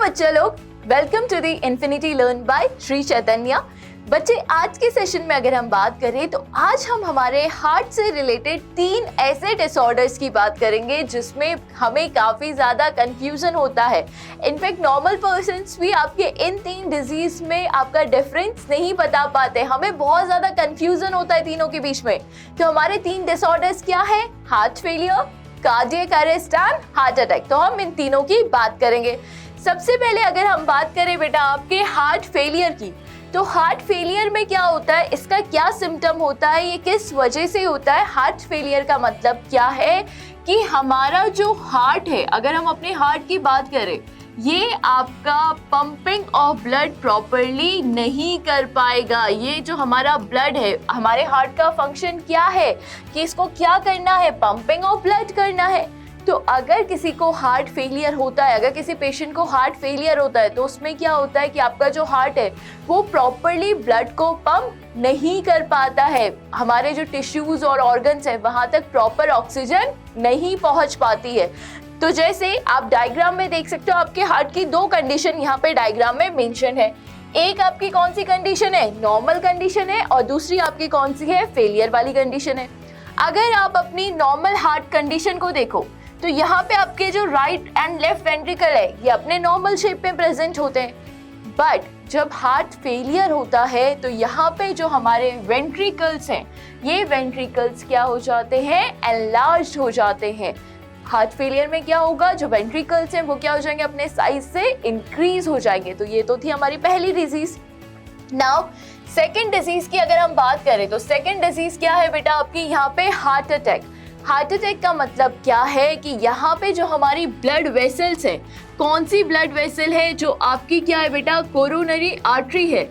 बच्चे लोग, welcome to the Infinity Learn by Shri Chaitanya. बच्चे, आज के सेशन में अगर हम बात करें तो आज हम हमारे हार्ट से रिलेटेड 3 ऐसे डिसऑर्डर्स की बात करेंगे जिसमें हमें काफ़ी ज़्यादा कंफ्यूजन होता है। इनफैक्ट नॉर्मल पर्सन्स भी आपके इन 3 डिजीज़ में आपका डिफरेंस नहीं बता पाते। हमें बहुत ज़्यादा कंफ्यूजन होता है तीनों के बीच में। तो हमारे 3 डिसऑर्डर्स क्या है? Heart failure, cardiac arrest and heart attack. तो हम इन तीनों की बात करेंगे। सबसे पहले अगर हम बात करें बेटा आपके हार्ट फेलियर की, तो हार्ट फेलियर में क्या होता है, इसका क्या सिम्टम होता है, ये किस वजह से होता है? हार्ट फेलियर का मतलब क्या है कि हमारा जो हार्ट है, अगर हम अपने हार्ट की बात करें, ये आपका पंपिंग ऑफ ब्लड प्रॉपरली नहीं कर पाएगा। ये जो हमारा ब्लड है, हमारे हार्ट का फंक्शन क्या है कि इसको क्या करना है? पंपिंग ऑफ ब्लड करना है। तो अगर किसी को हार्ट फेलियर होता है, अगर किसी पेशेंट को हार्ट फेलियर होता है, तो उसमें क्या होता है कि आपका जो हार्ट है वो प्रॉपरली ब्लड को पंप नहीं कर पाता है। हमारे जो टिश्यूज और ऑर्गन्स हैं वहां तक प्रॉपर ऑक्सीजन नहीं पहुंच पाती है। तो जैसे आप डायग्राम में देख सकते हो, आपके हार्ट की 2 कंडीशन यहाँ पे डायग्राम में मेंशन है। एक आपकी कौन सी कंडीशन है? नॉर्मल कंडीशन है, और दूसरी आपकी कौन सी है? फेलियर वाली कंडीशन है। अगर आप अपनी नॉर्मल हार्ट कंडीशन को देखो तो यहाँ पे आपके जो राइट एंड लेफ्ट वेंट्रिकल है ये अपने नॉर्मल शेप में प्रेजेंट होते हैं। बट जब हार्ट फेलियर होता है तो यहाँ पे जो हमारे वेंट्रिकल्स हैं, ये वेंट्रिकल्स क्या हो जाते हैं? एनलार्ज हो जाते हैं। हार्ट फेलियर में क्या होगा? जो वेंट्रिकल्स हैं वो क्या हो जाएंगे? अपने साइज से इंक्रीज हो जाएंगे। तो ये तो थी हमारी पहली डिजीज। नाउ सेकेंड डिजीज की अगर हम बात करें तो सेकेंड डिजीज क्या है बेटा आपकी? यहाँ पे हार्ट अटैक। हार्ट अटैक का मतलब क्या है कि यहाँ पे जो हमारी ब्लड वेसल्स हैं, कौन सी ब्लड वेसल है? जो आपकी क्या है बेटा? कोरोनरी आर्टरी है।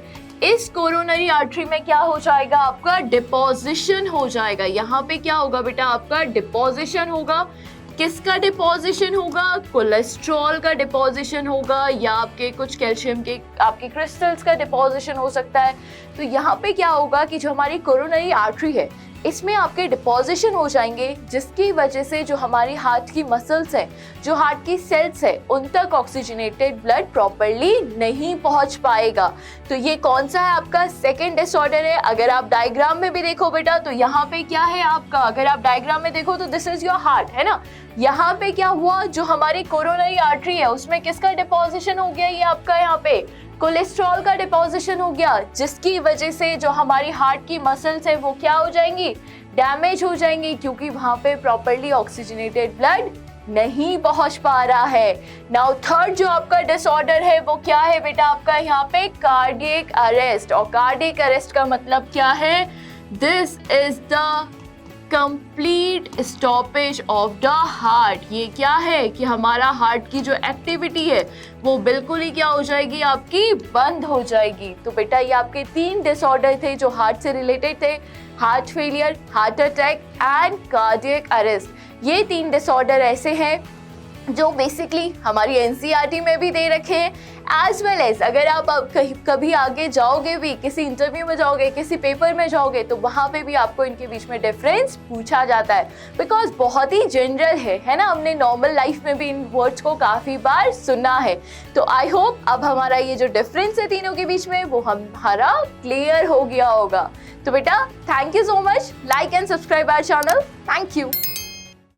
इस कोरोनरी आर्टरी में क्या हो जाएगा? आपका डिपोजिशन हो जाएगा। यहाँ पे क्या होगा बेटा? आपका डिपोजिशन होगा। किसका डिपोजिशन होगा? कोलेस्ट्रॉल का डिपोजिशन होगा, या आपके कुछ कैल्शियम के आपके क्रिस्टल्स का डिपोजिशन हो सकता है। तो यहाँ पे क्या होगा कि जो हमारी कोरोनरी आर्टरी है इसमें आपके डिपोजिशन हो जाएंगे, जिसकी वजह से जो हमारी हार्ट की मसल्स हैं, जो हार्ट की सेल्स है, उन तक ऑक्सीजनेटेड ब्लड प्रॉपरली नहीं पहुंच पाएगा। तो ये कौन सा है? आपका सेकेंड डिसऑर्डर है। अगर आप डायग्राम में भी देखो बेटा तो यहाँ पे क्या है आपका? अगर आप डायग्राम में देखो तो दिस इज योर हार्ट, है ना। यहाँ पे क्या हुआ? जो हमारी कोरोनरी आर्टरी है उसमें किसका डिपोजिशन हो गया? ये आपका यहाँ पे कोलेस्ट्रॉल का डिपोजिशन हो गया, जिसकी वजह से जो हमारी हार्ट की मसल्स है वो क्या हो जाएंगी? डैमेज हो जाएंगी, क्योंकि वहां पे प्रॉपरली ऑक्सीजनेटेड ब्लड नहीं पहुंच पा रहा है। नाउ थर्ड जो आपका डिसऑर्डर है वो क्या है बेटा आपका? यहाँ पे कार्डियक अरेस्ट। और कार्डियक अरेस्ट का मतलब क्या है? This is the complete stoppage of the heart. ये क्या है कि हमारा हार्ट की जो एक्टिविटी है वो बिल्कुल ही क्या हो जाएगी? आपकी बंद हो जाएगी। तो बेटा ये आपके 3 डिसऑर्डर थे जो हार्ट से रिलेटेड थे: heart failure, heart attack and cardiac arrest. ये 3 डिसऑर्डर ऐसे हैं जो बेसिकली हमारी एनसीईआरटी में भी दे रखे हैं, एज वेल एज अगर आप कभी आगे जाओगे भी, किसी इंटरव्यू में जाओगे, किसी पेपर में जाओगे, तो वहाँ पे भी आपको इनके बीच में डिफरेंस पूछा जाता है, बिकॉज बहुत ही जनरल है ना। हमने नॉर्मल लाइफ में भी इन वर्ड्स को काफ़ी बार सुना है। तो आई होप अब हमारा ये जो डिफरेंस है तीनों के बीच में वो हमारा क्लियर हो गया होगा। तो बेटा thank you so much. Like and subscribe our channel. Thank you.